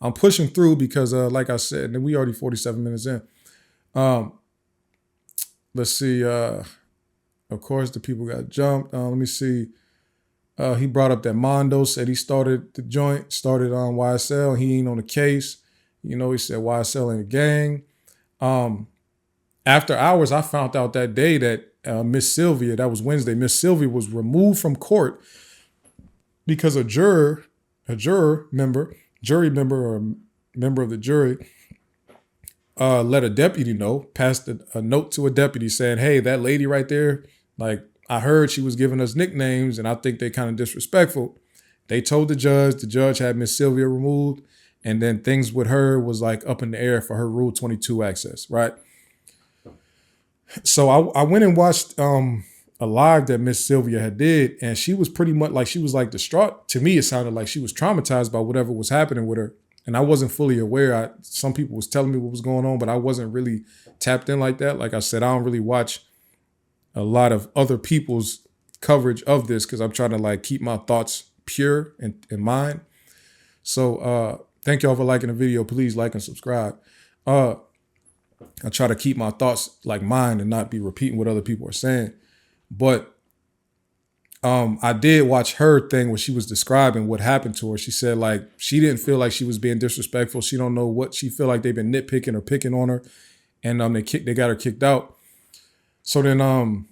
I'm pushing through because, like I said, and we already 47 minutes in. Um, let's see. Of course, the people got jumped. Let me see. He brought up that Mondo said he started the joint, started on YSL. He ain't on the case. You know, he said YSL ain't a gang. After hours, I found out that day that Miss Sylvia, that was Wednesday, Miss Sylvia was removed from court because a jury member or member of the jury let a deputy know, passed a note to a deputy saying, hey, that lady right there, like, I heard she was giving us nicknames and I think they kind of disrespectful. They told the judge had Miss Sylvia removed, and then things with her was like up in the air for her Rule 22 access, right? So I went and watched a live that Miss Sylvia had did, and she was pretty much like, she was like distraught. To me, it sounded like she was traumatized by whatever was happening with her. And I wasn't fully aware. Some people was telling me what was going on, but I wasn't really tapped in like that. Like I said, I don't really watch a lot of other people's coverage of this because I'm trying to like keep my thoughts pure in mind. So thank y'all for liking the video. Please like and subscribe. I try to keep my thoughts like mine and not be repeating what other people are saying. But I did watch her thing where she was describing what happened to her. She said like she didn't feel like she was being disrespectful. She don't know what she feel like they've been nitpicking or picking on her, and they got her kicked out. So then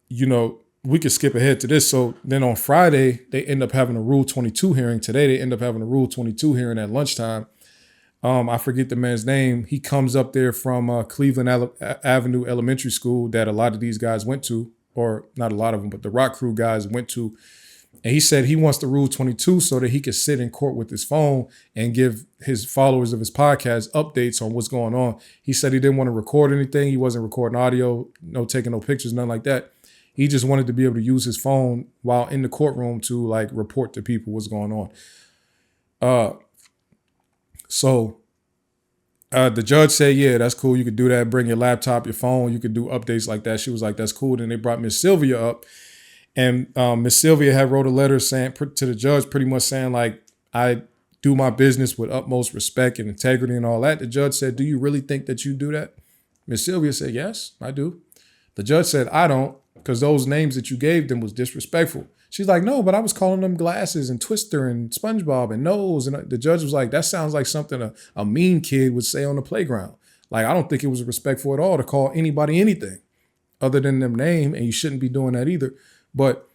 you know, we could skip ahead to this. So then on Friday they end up having a Rule 22 hearing. Today they end up having a Rule 22 hearing at lunchtime. I forget the man's name. He comes up there from Cleveland Avenue Elementary School that a lot of these guys went to, or not a lot of them, but the Rock Crew guys went to. And he said he wants the Rule 22 so that he could sit in court with his phone and give his followers of his podcast updates on what's going on. He said he didn't want to record anything. He wasn't recording audio, no taking no pictures, nothing like that. He just wanted to be able to use his phone while in the courtroom to like report to people what's going on. So the judge said, yeah, that's cool. You could do that. Bring your laptop, your phone. You could do updates like that. She was like, that's cool. Then they brought Miss Sylvia up. And Miss Sylvia had wrote a letter saying to the judge, pretty much saying like, I do my business with utmost respect and integrity and all that. The judge said, do you really think that you do that? Miss Sylvia said, yes, I do. The judge said, I don't, because those names that you gave them was disrespectful. She's like, no, but I was calling them Glasses and Twister and SpongeBob and Nose. And the judge was like, that sounds like something a mean kid would say on the playground. Like, I don't think it was respectful at all to call anybody anything other than them name, and you shouldn't be doing that either. But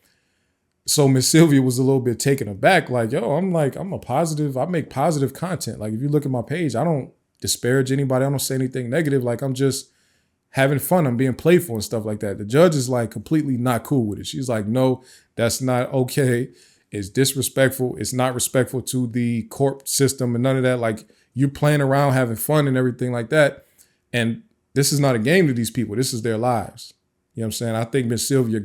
so Miss Sylvia was a little bit taken aback, like, yo, I make positive content. Like, if you look at my page, I don't disparage anybody. I don't say anything negative. Like, I'm just having fun. I'm being playful and stuff like that. The judge is like completely not cool with it. She's like, no, that's not okay. It's disrespectful. It's not respectful to the court system and none of that. Like, you're playing around, having fun and everything like that. And this is not a game to these people. This is their lives. You know what I'm saying? I think Miss Sylvia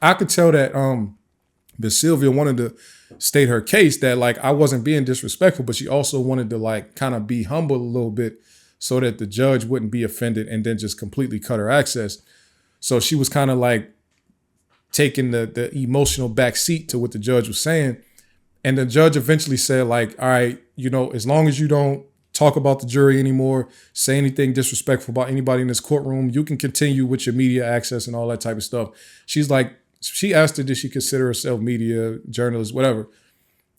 I could tell that Miss Sylvia wanted to state her case that like I wasn't being disrespectful, but she also wanted to like kind of be humble a little bit so that the judge wouldn't be offended and then just completely cut her access. So she was kind of like taking the emotional back seat to what the judge was saying. And the judge eventually said like, all right, you know, as long as you don't talk about the jury anymore, say anything disrespectful about anybody in this courtroom, you can continue with your media access and all that type of stuff. She's like, she asked her, did she consider herself media journalist, whatever.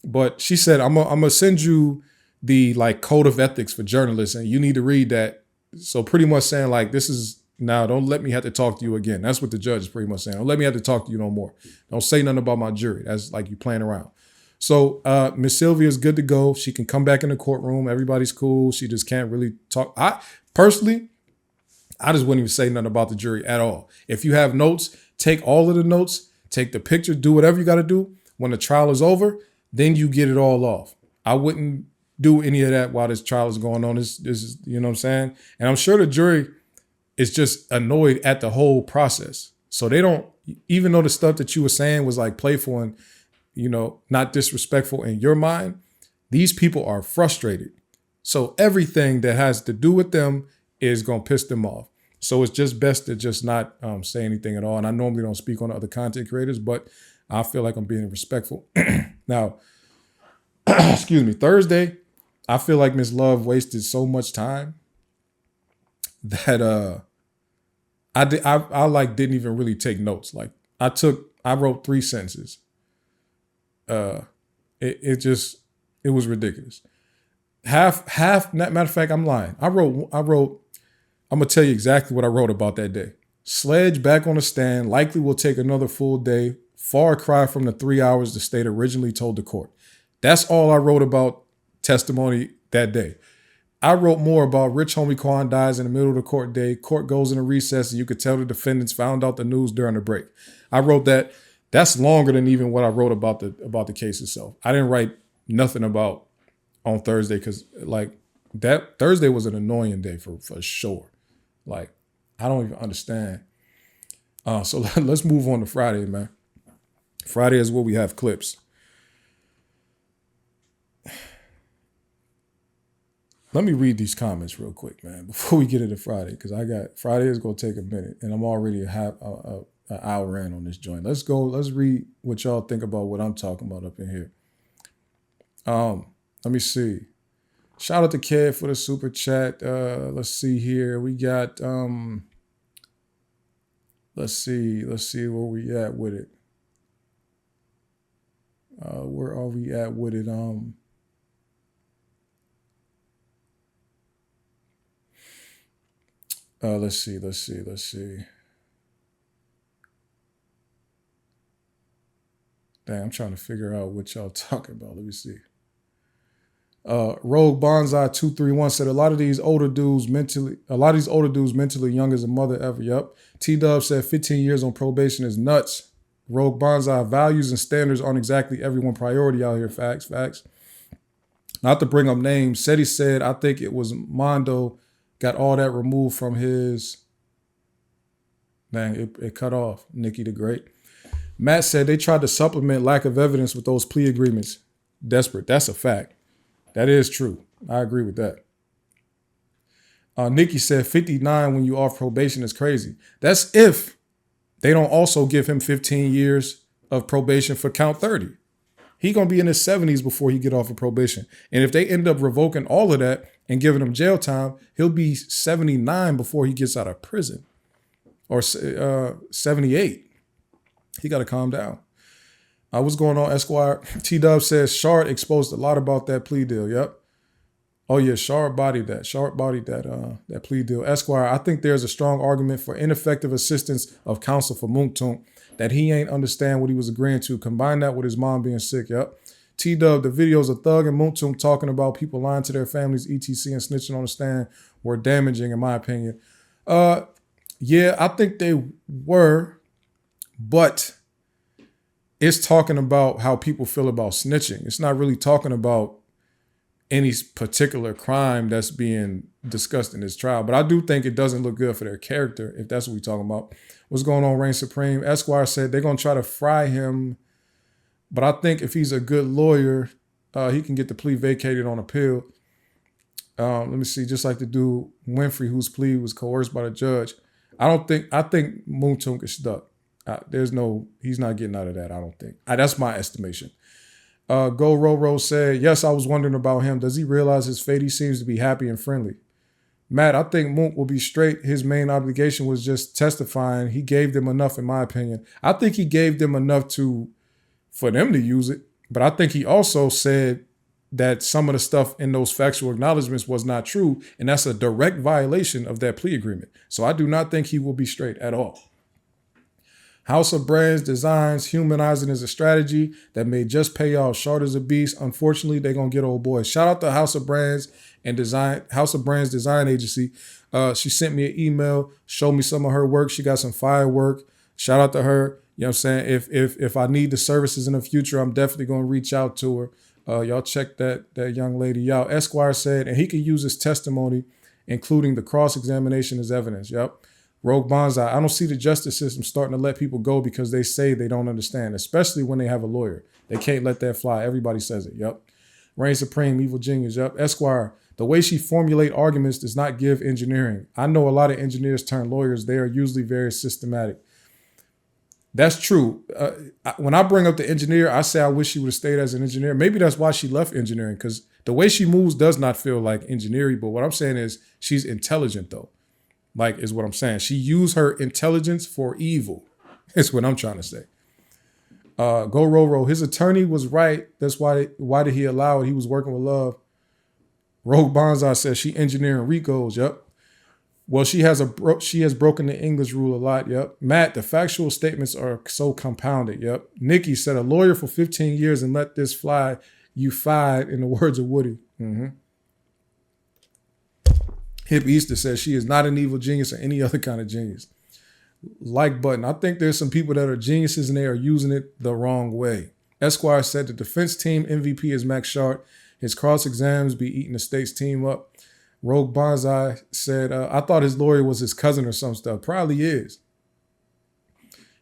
But she said, I'm gonna send you the like code of ethics for journalists and you need to read that. So pretty much saying like, this is now, don't let me have to talk to you again. That's what the judge is pretty much saying. Don't let me have to talk to you no more. Don't say nothing about my jury. That's like you playing around. So Miss Sylvia is good to go. She can come back in the courtroom. Everybody's cool. She just can't really talk. I just wouldn't even say nothing about the jury at all. If you have notes, take all of the notes, take the picture, do whatever you got to do. When the trial is over, then you get it all off. I wouldn't do any of that while this trial is going on. This is, you know what I'm saying? And I'm sure the jury is just annoyed at the whole process. So they don't, even though the stuff that you were saying was like playful and, you know, not disrespectful in your mind, these people are frustrated. So everything that has to do with them is going to piss them off. So it's just best to just not say anything at all. And I normally don't speak on other content creators, but I feel like I'm being respectful. Now, excuse me, Thursday, I feel like Miss Love wasted so much time that I like didn't even really take notes. Like I wrote 3 sentences. Uh it was ridiculous. Matter of fact, I'm lying. I'm gonna tell you exactly what I wrote about that day. Sledge back on the stand, likely will take another full day. Far cry from the 3 hours the state originally told the court. That's all I wrote about testimony that day. I wrote more about Rich Homie Quan dies in the middle of the court day. Court goes into recess, and you could tell the defendants found out the news during the break. I wrote that. That's longer than even what I wrote about the case itself. I didn't write nothing about on Thursday because like that Thursday was an annoying day for sure. Like I don't even understand. So let's move on to Friday, man. Friday is where we have clips. Let me read these comments real quick, man, before we get into Friday, because Friday is going to take a minute, and I'm already an hour in on this joint. Let's read what y'all think about what I'm talking about up in here. Let me see. Shout out to Kev for the super chat. Let's see here. We got let's see where we at with it. Where are we at with it? Let's see. Dang, I'm trying to figure out what y'all talking about. Let me see. Rogue Bonsai 231 said a lot of these older dudes mentally young as a mother ever. Yup. T-Dub said 15 years on probation is nuts. Rogue Bonsai, values and standards aren't exactly everyone's priority out here. Facts. Not to bring up names. Seti said, I think it was Mondo got all that removed from his. Dang, it cut off. Nikki the Great. Matt said they tried to supplement lack of evidence with those plea agreements. Desperate. That's a fact. That is true. I agree with that. Nikki said 59 when you off probation is crazy. That's if they don't also give him 15 years of probation for count 30. He going to be in his 70s before he get off of probation. And if they end up revoking all of that and giving him jail time, he'll be 79 before he gets out of prison. Or 78. He got to calm down. What's going on, Esquire? T-Dub says Shard exposed a lot about that plea deal. Yep. Oh, yeah, Shard bodied that. That plea deal. Esquire, I think there's a strong argument for ineffective assistance of counsel for Moontunk, that he ain't understand what he was agreeing to. Combine that with his mom being sick. Yep. T-Dub, the videos of Thug and Moontunk talking about people lying to their families, etc., and snitching on the stand were damaging, in my opinion. Yeah, I think they were, but it's talking about how people feel about snitching. It's not really talking about any particular crime that's being discussed in this trial. But I do think it doesn't look good for their character, if that's what we're talking about. What's going on, Reign Supreme? Esquire said they're going to try to fry him. But I think if he's a good lawyer, he can get the plea vacated on appeal. Let me see, just like the dude Winfrey, whose plea was coerced by the judge. I think Moontunk is stuck. He's not getting out of that, I don't think. That's my estimation. Go Roro said, yes, I was wondering about him. Does he realize his fate? He seems to be happy and friendly. Matt, I think Moonk will be straight. His main obligation was just testifying. He gave them enough, in my opinion. I think he gave them enough for them to use it. But I think he also said that some of the stuff in those factual acknowledgments was not true. And that's a direct violation of that plea agreement. So I do not think he will be straight at all. House of Brands Designs, humanizing is a strategy that may just pay off. Short as a beast. Unfortunately, they're going to get old boys. Shout out to House of Brands Design Agency. She sent me an email, showed me some of her work. She got some firework. Shout out to her. You know what I'm saying? If I need the services in the future, I'm definitely going to reach out to her. Y'all check that young lady out. Esquire said, and he can use his testimony, including the cross-examination, as evidence. Yep. Rogue Bonsai, I don't see the justice system starting to let people go because they say they don't understand, especially when they have a lawyer. They can't let that fly. Everybody says it. Yep. Reign Supreme, Evil Genius. Yep. Esquire, the way she formulate arguments does not give engineering. I know a lot of engineers turn lawyers. They are usually very systematic. That's true. When I bring up the engineer, I say I wish she would have stayed as an engineer. Maybe that's why she left engineering, because the way she moves does not feel like engineering. But what I'm saying is she's intelligent, though. Like, is what I'm saying. She used her intelligence for evil. Is what I'm trying to say. Go Roro. His attorney was right. That's why did he allow it? He was working with Love. Rogue Bonzai says she engineering Rico's. Yep. Well, she has broken the English rule a lot. Yep. Matt, the factual statements are so compounded. Yep. Nikki said a lawyer for 15 years and let this fly. You fired, in the words of Woody. Mm-hmm. Hip Easter says she is not an evil genius or any other kind of genius. Like button. I think there's some people that are geniuses and they are using it the wrong way. Esquire said the defense team MVP is Max Sharp. His cross exams be eating the state's team up. Rogue Bonsai said, I thought his lawyer was his cousin or some stuff. Probably is.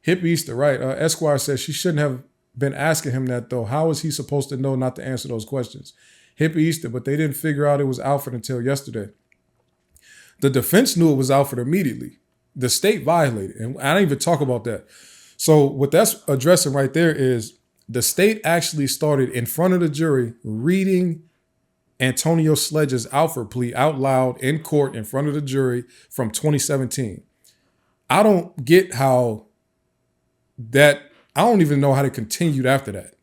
Hip Easter, right. Esquire says she shouldn't have been asking him that, though. How is he supposed to know not to answer those questions? Hip Easter, but they didn't figure out it was Alfred until yesterday. The defense knew it was Alfred immediately. The state violated, and I didn't even talk about that. So what that's addressing right there is the state actually started in front of the jury reading Antonio Sledge's Alfred plea out loud in court in front of the jury from 2017. I don't get how that, I don't even know how they continued after that.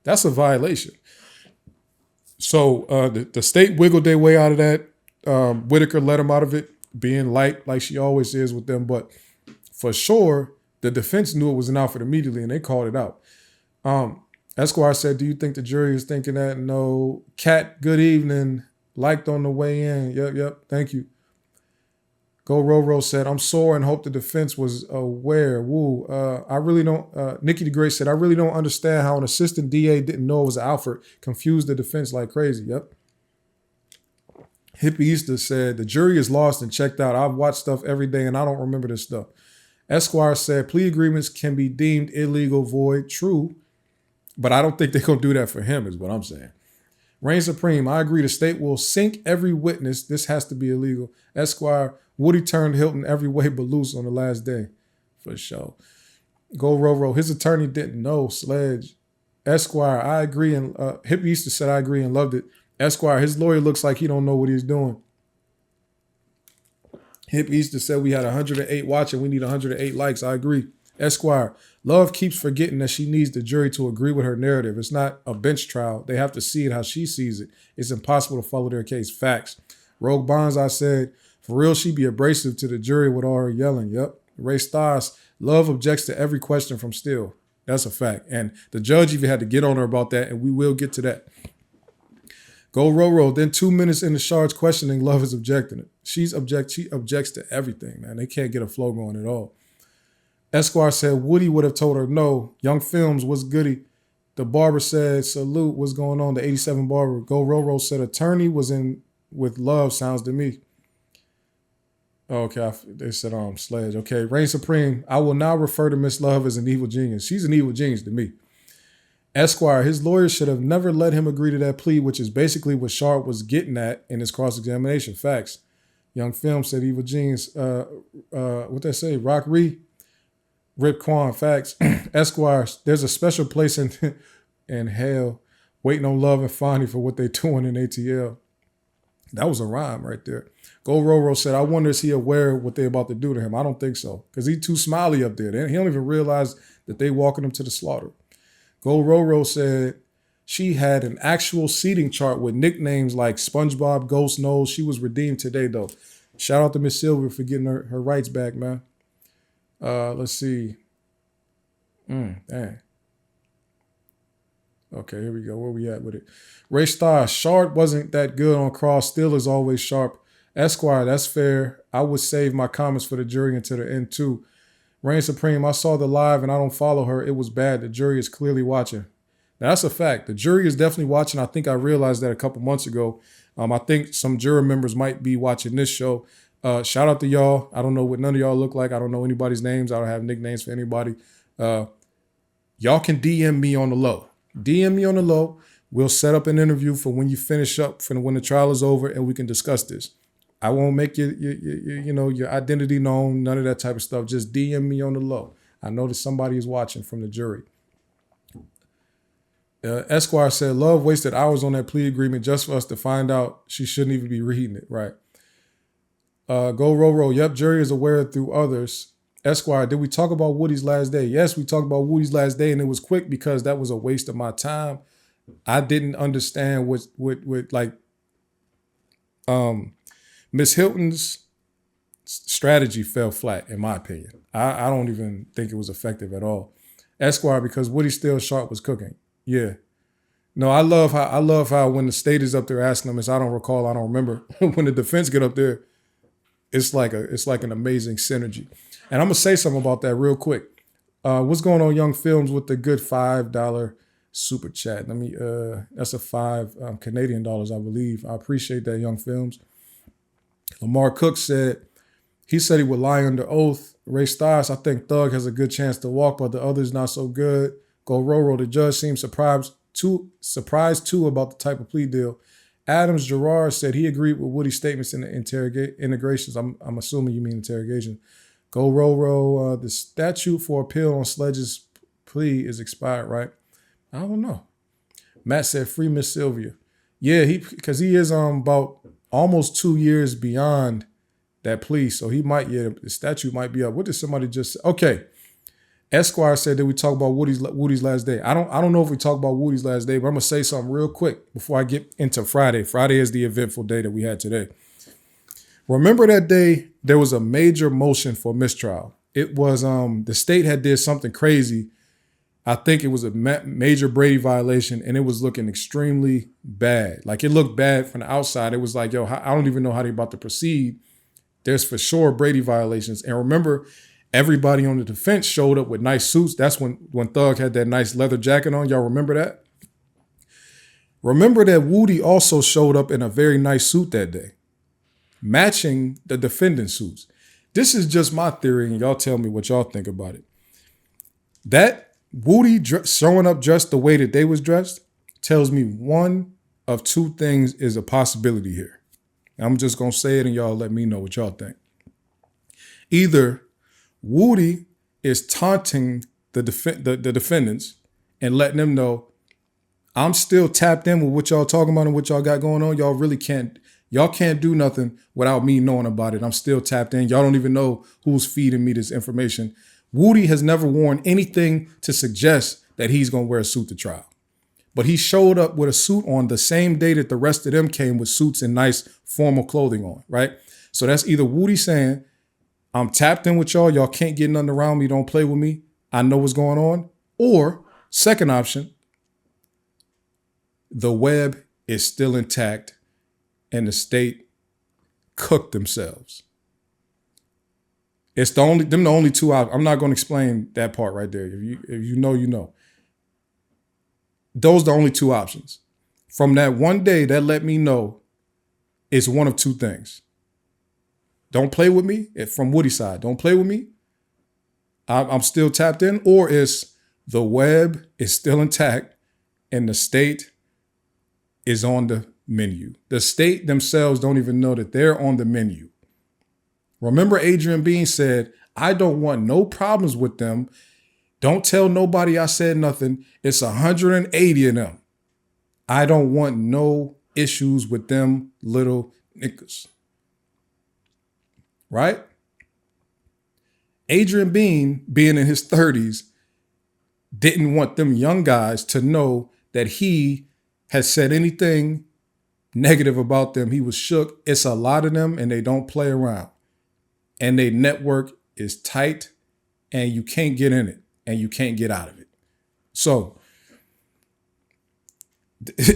That's a violation. So the state wiggled their way out of that. Whitaker let him out of it, being light like she always is with them. But for sure, the defense knew it was an Alfred immediately and they called it out. Esquire said, do you think the jury is thinking that? No. Cat, good evening. Liked on the way in. Yep. Thank you. Go Roro said, I'm sore and hope the defense was aware. Woo. I really don't. Nikki the Great said, I really don't understand how an assistant DA didn't know it was Alfred. Confused the defense like crazy. Yep. Hippie Easter said, the jury is lost and checked out. I've watched stuff every day and I don't remember this stuff. Esquire said, plea agreements can be deemed illegal, void. True. But I don't think they're going to do that for him, is what I'm saying. Reign Supreme, I agree. The state will sink every witness. This has to be illegal. Esquire, Woody turned Hilton every way but loose on the last day. For sure. Go Roro, his attorney didn't know. Sledge. Esquire, I agree. And Hippie Easter said, I agree and loved it. Esquire, his lawyer looks like he don't know what he's doing. Hip Easter said we had 108 watching. We need 108 likes. I agree. Esquire, Love keeps forgetting that she needs the jury to agree with her narrative. It's not a bench trial. They have to see it how she sees it. It's impossible to follow their case. Facts. Rogue Bonds, I said, for real, she be abrasive to the jury with all her yelling. Yep. Ray Stas, Love objects to every question from Steele. That's a fact. And the judge even had to get on her about that, and we will get to that. Go Roro. Then 2 minutes into Shard's questioning, Love is objecting it. She objects to everything, man. They can't get a flow going at all. Esquire said Woody would have told her no. Young Films was goody. The barber said salute. What's going on? The 87 barber. Go Roro said attorney was in with Love. Sounds to me. Okay, they said Sledge. Okay, Reign Supreme. I will now refer to Miss Love as an evil genius. She's an evil genius to me. Esquire, his lawyer should have never let him agree to that plea, which is basically what Sharp was getting at in his cross-examination. Facts. Young Film said evil genius. What they say? Rock Ree. Rip Quan. Facts. Esquire, there's a special place in hell waiting on Love and Fonnie for what they're doing in ATL. That was a rhyme right there. Go Roro said, I wonder is he aware of what they're about to do to him? I don't think so. Because he's too smiley up there. He don't even realize that they walking him to the slaughter. Go Roro said she had an actual seating chart with nicknames like SpongeBob, Ghost Nose. She was redeemed today, though. Shout out to Miss Sylvia for getting her rights back, man. Let's see. Dang. Okay, here we go. Where we at with it? Ray Star, Shard wasn't that good on cross. Still is always sharp. Esquire, that's fair. I would save my comments for the jury until the end, too. Reign Supreme, I saw the live and I don't follow her. It was bad. The jury is clearly watching. Now, that's a fact. The jury is definitely watching. I think I realized that a couple months ago. I think some juror members might be watching this show. Shout out to y'all. I don't know what none of y'all look like. I don't know anybody's names. I don't have nicknames for anybody. Y'all can DM me on the low. DM me on the low. We'll set up an interview for when you finish up, for when the trial is over, and we can discuss this. I won't make your identity known, none of that type of stuff. Just DM me on the low. I noticed somebody is watching from the jury. Esquire said, Love wasted hours on that plea agreement just for us to find out she shouldn't even be reading it. Right. Go Roro. Yep, jury is aware through others. Esquire, did we talk about Woody's last day? Yes, we talked about Woody's last day, and it was quick because that was a waste of my time. I didn't understand what like Miss Hilton's strategy fell flat, in my opinion. I don't even think it was effective at all. Esquire, because Woody Still Sharp was cooking. Yeah. No, I love how when the state is up there asking them, I don't recall, I don't remember. When the defense get up there, it's like an amazing synergy. And I'm gonna say something about that real quick. What's going on, Young Films, with the good $5 super chat? Let me. That's a 5 Canadian dollars, I believe. I appreciate that, Young Films. Lamar Cook said he would lie under oath. Ray Stiles, I think Thug has a good chance to walk, but the others not so good. Go Roro. The judge seems surprised too about the type of plea deal. Adams Gerard said he agreed with Woody's statements in the integrations. I'm assuming you mean interrogation. Go Roro. The statute for appeal on Sledge's plea is expired, right? I don't know. Matt said free Miss Sylvia. Yeah, because he is about almost 2 years beyond that plea, so he might. Yeah, the statute might be up. What did somebody just say? Okay. Esquire said that we talk about Woody's last day. I don't know if we talk about Woody's last day, but I'm gonna say something real quick before I get into Friday. Friday is the eventful day that we had today. Remember that day there was a major motion for mistrial. It was the state had did something crazy. I think it was a major Brady violation, and it was looking extremely bad. Like, it looked bad from the outside. It was like, yo, I don't even know how they're about to proceed. There's for sure Brady violations. And remember, everybody on the defense showed up with nice suits. That's when Thug had that nice leather jacket on. Y'all remember that? Remember that Woody also showed up in a very nice suit that day, matching the defendant suits. This is just my theory, and y'all tell me what y'all think about it. That Woody showing up dressed the way that they was dressed tells me one of two things is a possibility here. I'm just going to say it, and y'all let me know what y'all think. Either Woody is taunting the defendants and letting them know, I'm still tapped in with what y'all talking about and what y'all got going on. Y'all can't do nothing without me knowing about it. I'm still tapped in. Y'all don't even know who's feeding me this information. Woody has never worn anything to suggest that he's going to wear a suit to trial. But he showed up with a suit on the same day that the rest of them came with suits and nice formal clothing on, right? So that's either Woody saying, I'm tapped in with y'all. Y'all can't get nothing around me. Don't play with me. I know what's going on. Or, second option, the web is still intact and the state cooked themselves. It's the only two options. I'm not going to explain that part right there. If you know, you know. Those are the only two options. From that one day, that let me know it's one of two things. Don't play with me. From Woody's side, don't play with me. I'm still tapped in. Or it's the web is still intact and the state is on the menu. The state themselves don't even know that they're on the menu. Remember, Adrian Bean said, I don't want no problems with them. Don't tell nobody I said nothing. It's 180 of them. I don't want no issues with them little niggas. Right? Adrian Bean, being in his 30s, didn't want them young guys to know that he has said anything negative about them. He was shook. It's a lot of them, and they don't play around. And their network is tight, and you can't get in it, and you can't get out of it. So,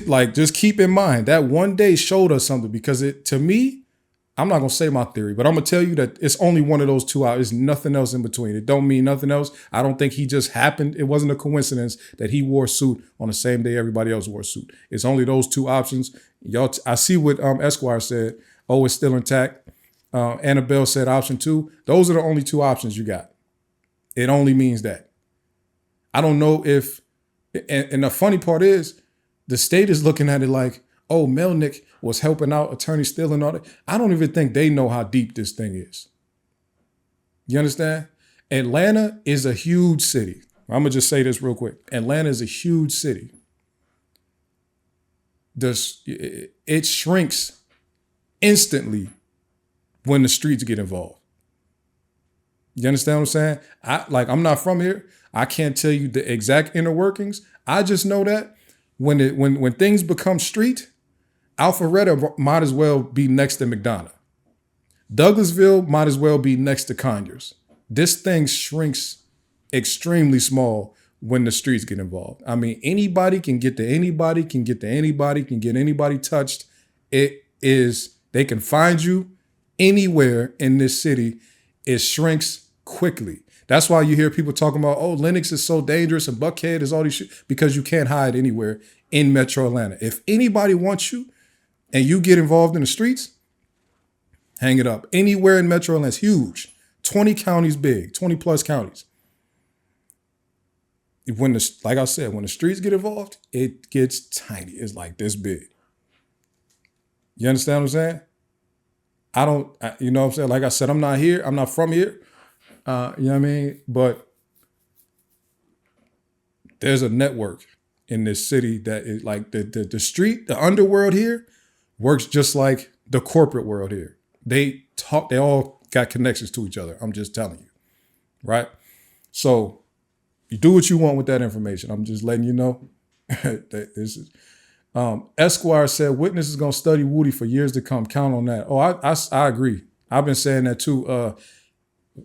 like, just keep in mind that one day showed us something, because to me, I'm not going to say my theory, but I'm going to tell you that it's only one of those two out. There's nothing else in between. It don't mean nothing else. I don't think he just happened. It wasn't a coincidence that he wore a suit on the same day everybody else wore a suit. It's only those two options. Y'all, I see what Esquire said. Oh, it's still intact. Annabelle said option 2. Those are the only two options you got. It only means that. I don't know if, and the funny part is, the state is looking at it like, oh, Melnick was helping out Attorney Steele and all that. I don't even think they know how deep this thing is. You understand? Atlanta is a huge city. I'm gonna just say this real quick. Atlanta is a huge city. It shrinks instantly when the streets get involved. You understand what I'm saying? I'm not from here. I can't tell you the exact inner workings. I just know that when things become street, Alpharetta might as well be next to McDonough. Douglasville might as well be next to Conyers. This thing shrinks extremely small when the streets get involved. I mean, anybody can get to anybody, can get anybody touched. They can find you anywhere in this city. It shrinks quickly. That's why you hear people talking about, oh, Lenox is so dangerous and Buckhead is all these shit, because you can't hide anywhere in Metro Atlanta. If anybody wants you and you get involved in the streets, hang it up. Anywhere in Metro Atlanta is huge. 20 counties big, 20 plus counties. Like I said, when the streets get involved, it gets tiny. It's like this big. You understand what I'm saying? You know what I'm saying? Like I said, I'm not here. I'm not from here. You know what I mean? But there's a network in this city that is like the street, the underworld here works just like the corporate world here. They all got connections to each other. I'm just telling you. Right? So you do what you want with that information. I'm just letting you know that this is. Esquire said, witness is going to study Woody for years to come. Count on that. Oh, I agree. I've been saying that too.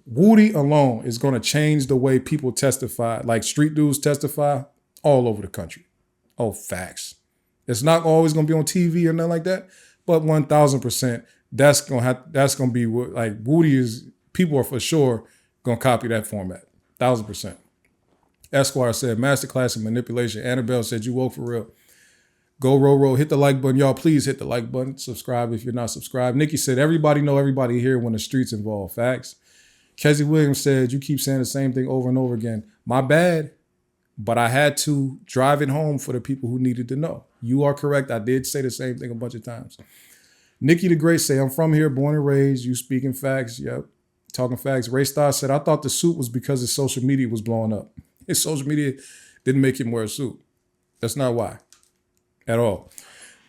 Woody alone is going to change the way people testify, like street dudes testify all over the country. Oh, facts. It's not always going to be on TV or nothing like that, but 1,000%, that's going to be what, like, Woody is, people are for sure going to copy that format. 1,000%. Esquire said, masterclass in manipulation. Annabelle said, you woke for real. Go roll. Hit the like button. Y'all, please hit the like button. Subscribe if you're not subscribed. Nikki said, everybody know everybody here when the streets involved. Facts. Kezzy Williams said, you keep saying the same thing over and over again. My bad, but I had to drive it home for the people who needed to know. You are correct. I did say the same thing a bunch of times. Nikki the Great say, I'm from here, born and raised. You speaking facts. Yep. Talking facts. Ray Star said, I thought the suit was because his social media was blowing up. His social media didn't make him wear a suit. That's not why. At all.